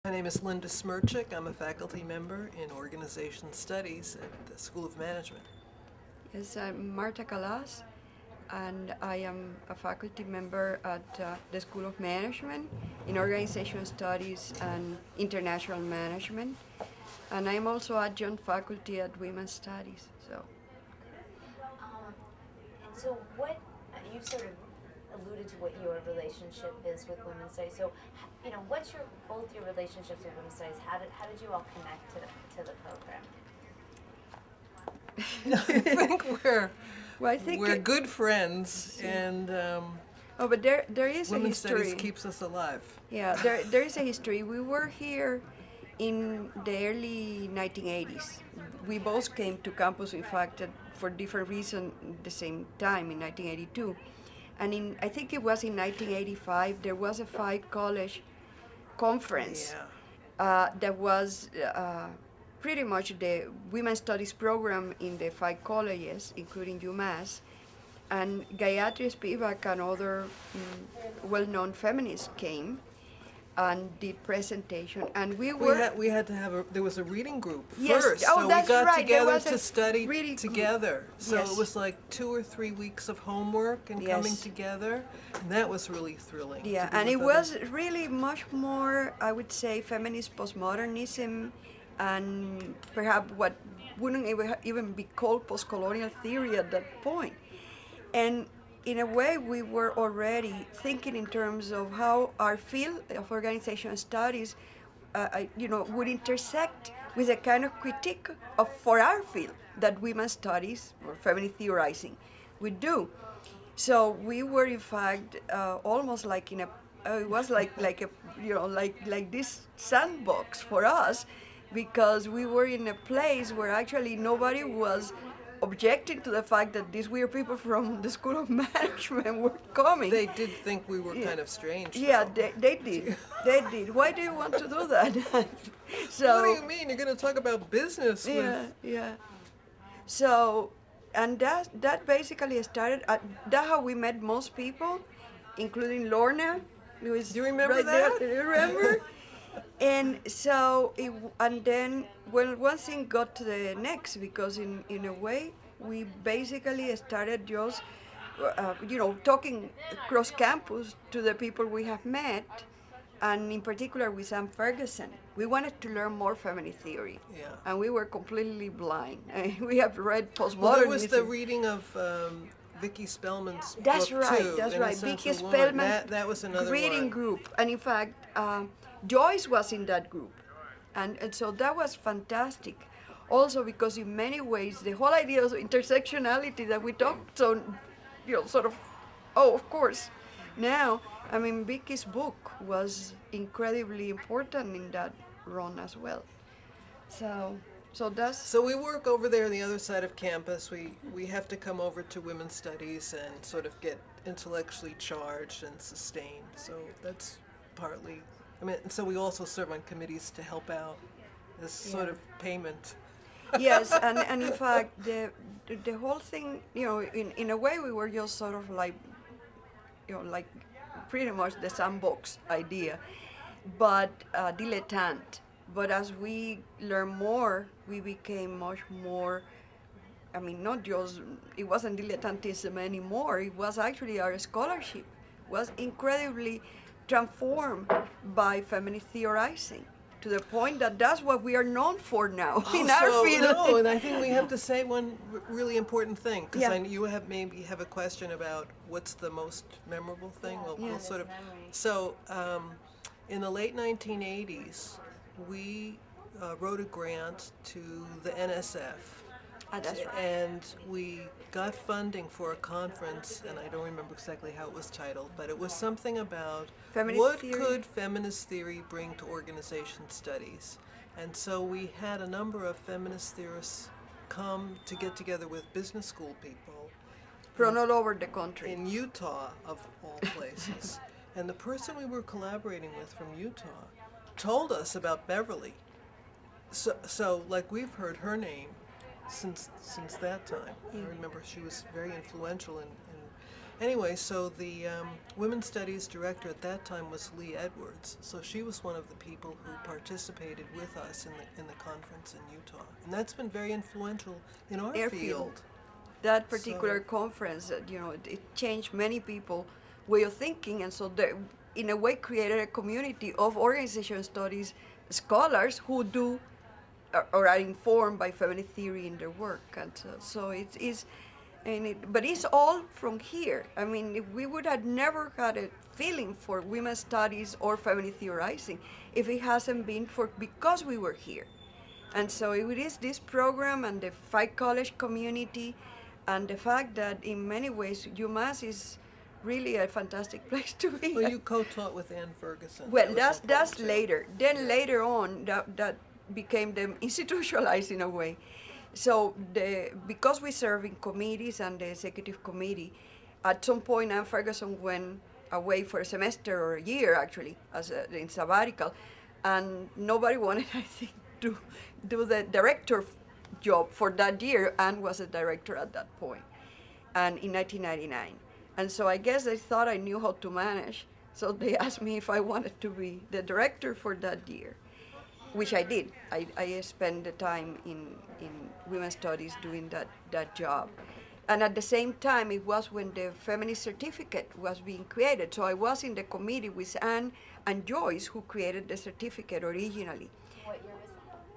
My name is Linda Smircich. I'm a faculty member in Organization Studies at the School of Management. Yes, I'm Marta Calas, and I am a faculty member at the School of Management in Organization Studies and International Management. And I'm also adjunct faculty at Women's Studies. So what you sort of alluded to what your relationship is with women's studies. So, what's both your relationships with women's studies? How did you all connect to the program? I think Well, I think we're good friends, and oh, but there is a Women's history. Studies keeps us alive. Yeah, there is a history. We were here in the early 1980s. We both came to campus, in fact, for different reasons, the same time in 1982. And I think it was in 1985, there was a Phi College conference that was pretty much the women's studies program in the Phi colleges, including UMass. And Gayatri Spivak and other well-known feminists came and did presentation, and we had to have there was a reading group Yes. first, Oh, so that's we got right. There together was to a study reading group. together. So Yes. it was like 2 or 3 weeks of homework and Yes. coming together, and that was really thrilling. Yeah, to be and it with was really much more, I would say, feminist postmodernism, and perhaps what wouldn't even be called post-colonial theory at that point. And in a way, we were already thinking in terms of how our field of organization studies, would intersect with a kind of critique for our field that women's studies or feminist theorizing would do. So we were, in fact, almost like in a. It was like a like this sandbox for us, because we were in a place where actually nobody was objecting to the fact that these weird people from the School of Management were coming. They did think we were kind of strange. Yeah, though. they did. They did. Why do you want to do that? So, What do you mean? You're going to talk about business yeah. So, and that basically started. That's how we met most people, including Lorna, who is Do you remember right that? there. Do you remember? And so, and then, well, one thing got to the next, because in a way, we basically started just, talking across campus to the people we have met, and in particular with Sam Ferguson. We wanted to learn more feminist theory, Yeah. and we were completely blind. We have read postmodernism. Well, there was the reading of Vicky Spellman's That's book right, too. that's An right. Essential Vicky Woman. Spellman That was another reading one. group, and in fact, Joyce was in that group, and so that was fantastic. Also, because in many ways, the whole idea of intersectionality that we talked so, sort of, oh, of course. Now, I mean, Vicky's book was incredibly important in that run as well. So that's. So we work over there on the other side of campus. We have to come over to women's studies and sort of get intellectually charged and sustained. So that's partly. I mean, so we also serve on committees to help out as sort of payment. Yes, and in fact, the whole thing, in a way, we were just sort of like, like pretty much the sandbox idea, but dilettante. But as we learned more, we became much more. I mean, not just, it wasn't dilettantism anymore. It was actually our scholarship was incredibly transformed by feminist theorizing, to the point that that's what we are known for now in our field. No, and I think we have to say one really important thing, because Yeah. you maybe have a question about what's the most memorable thing. Well, Yeah. we'll sort of. So, in the late 1980s, we wrote a grant to the NSF. That's right. And we got funding for a conference, and I don't remember exactly how it was titled, but it was something about Feminist what theory. could feminist theory bring to organization studies. And so we had a number of feminist theorists come to get together with business school people From all over the country. in Utah, of all places. And the person we were collaborating with from Utah told us about Beverly. So like, we've heard her name since that time. I remember she was very influential in Anyway, so the women's studies director at that time was Lee Edwards. So she was one of the people who participated with us in the conference in Utah, and that's been very influential in our Airfield. field. That particular So- conference, it changed many people' way of thinking, and so in a way created a community of organization studies scholars who do or are informed by feminist theory in their work, and so it is, but it's all from here. I mean, if we would have never had a feeling for women's studies or feminist theorizing if it hasn't been for because we were here. And so it is this program and the Fight College community and the fact that in many ways UMass is really a fantastic place to be. Well, you co-taught with Ann Ferguson. Well, That was that's important, too. later. Then later on, that became them institutionalized in a way. So because we serve in committees and the executive committee, at some point Ann Ferguson went away for a semester or a year actually in sabbatical, and nobody wanted, I think, to do the director job for that year. Ann was a director at that point, and in 1999. And so I guess they thought I knew how to manage, so they asked me if I wanted to be the director for that year, which I did. I spent the time in women's studies doing that job. And at the same time, it was when the feminist certificate was being created. So I was in the committee with Anne and Joyce, who created the certificate originally. What year was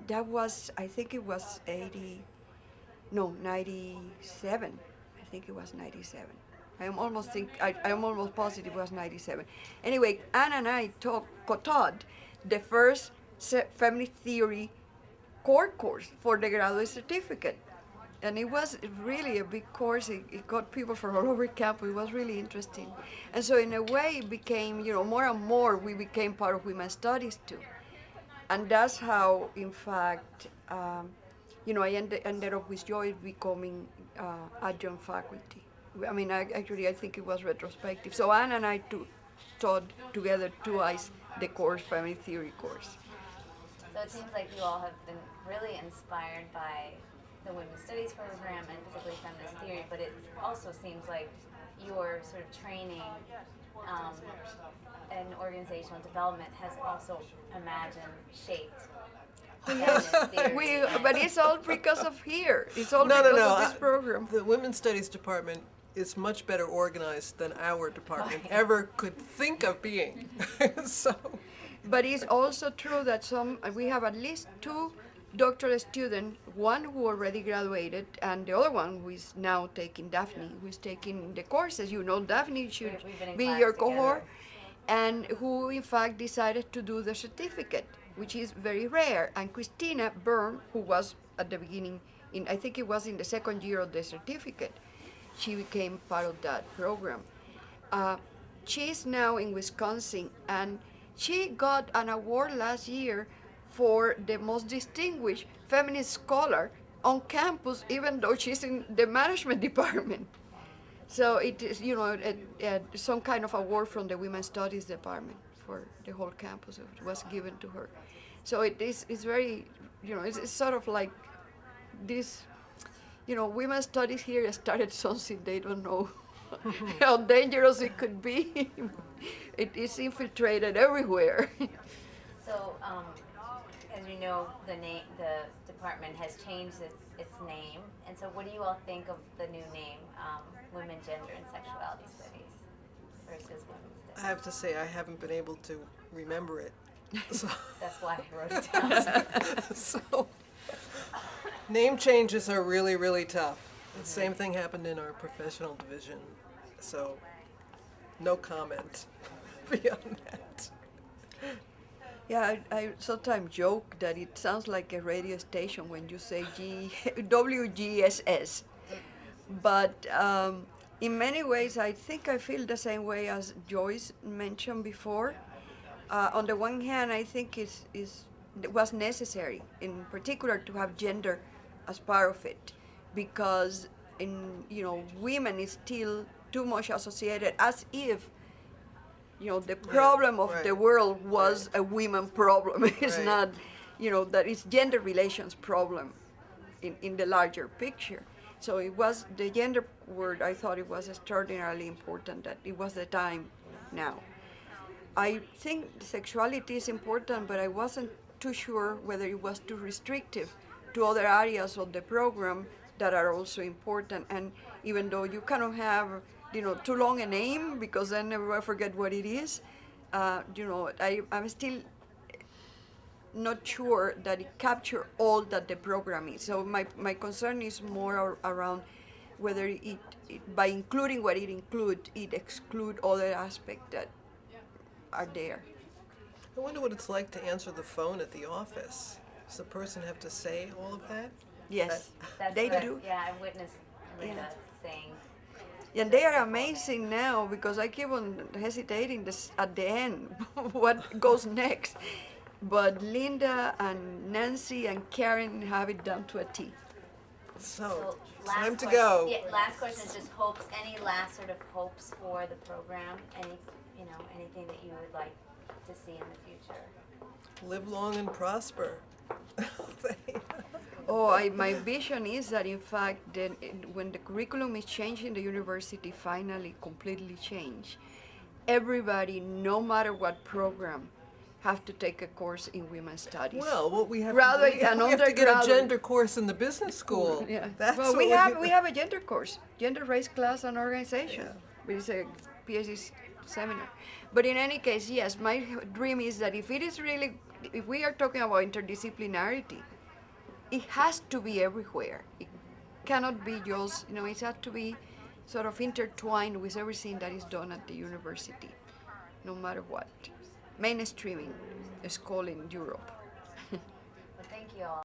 that? That was, I think it was 97. I think it was 97. I'm almost positive it was 97. Anyway, Anne and I co-taught the first feminist theory core course for the graduate certificate. And it was really a big course. It got people from all over campus. It was really interesting. And so in a way it became, more and more we became part of women's studies too. And that's how, in fact, I ended up with Joyce becoming adjunct faculty. I mean, I think it was retrospective. So Anne and I taught together twice the course, feminist theory course. So it seems like you all have been really inspired by the women's studies program and particularly feminist theory, but it also seems like your sort of training and organizational development has also shaped feminist theory. But it's all because of here. It's all No, because no, of this program. The Women's Studies Department is much better organized than our department ever could think of being. So, But it's also true that we have at least 2 doctoral students, one who already graduated, and the other one who is now taking, Daphne, who is taking the courses. Daphne should We've been in be in class your together. cohort, and who in fact decided to do the certificate, which is very rare. And Christina Byrne, who was at the beginning, I think it was in the second year of the certificate, she became part of that program. She's now in Wisconsin, and she got an award last year for the most distinguished feminist scholar on campus, even though she's in the management department. So it is, some kind of award from the Women's Studies department for the whole campus. It was given to her. So it's very, it's sort of like this, women's studies here started something they don't know how dangerous it could be. It is infiltrated everywhere. So, as you know, the department has changed its name, and so what do you all think of the new name, Women, Gender, and Sexuality Studies versus Women's Studies? I have to say, I haven't been able to remember it. So, That's why I wrote it down. so name changes are really, really tough. The same thing happened in our professional division. So, no comment beyond that. Yeah, I sometimes joke that it sounds like a radio station when you say WGSS. But in many ways, I think I feel the same way as Joyce mentioned before. On the one hand, I think it was necessary, in particular, to have gender as part of it, because women is still too much associated, as if the problem of the world was a women problem. It's Right. not, that it's gender relations problem in the larger picture. So it was the gender word. I thought it was extraordinarily important that it was the time now. I think sexuality is important, but I wasn't too sure whether it was too restrictive to other areas of the program that are also important. And even though you cannot have, too long a name because then everyone forget what it is, I'm still not sure that it capture all that the program is. So my concern is more around whether by including what it include, it exclude other aspects that are there. I wonder what it's like to answer the phone at the office. Does the person have to say all of that? Yes, That's they what, do. Yeah, I witnessed Linda Yeah. saying. And they are amazing now because I keep on hesitating at the end what goes next. But Linda and Nancy and Karen have it done to a T. So, last time to question- go. Yeah, last question is just hopes. Any last sort of hopes for the program? Anything that you would like to see in the future? Live long and prosper. My vision is that in fact, when the curriculum is changed in the university, finally completely changed, everybody, no matter what program, have to take a course in women's studies. Well, what we have Rather to, than we have to get a undergraduate. gender course in the business school. Yeah. That's Well, what we have a gender course, gender, race, class, and organization. Yeah. It is a PhD seminar. But in any case, yes, my dream is that if we are talking about interdisciplinarity, it has to be everywhere. It cannot be just, it has to be sort of intertwined with everything that is done at the university, no matter what. Mainstreaming is called in Europe. Well, thank you all.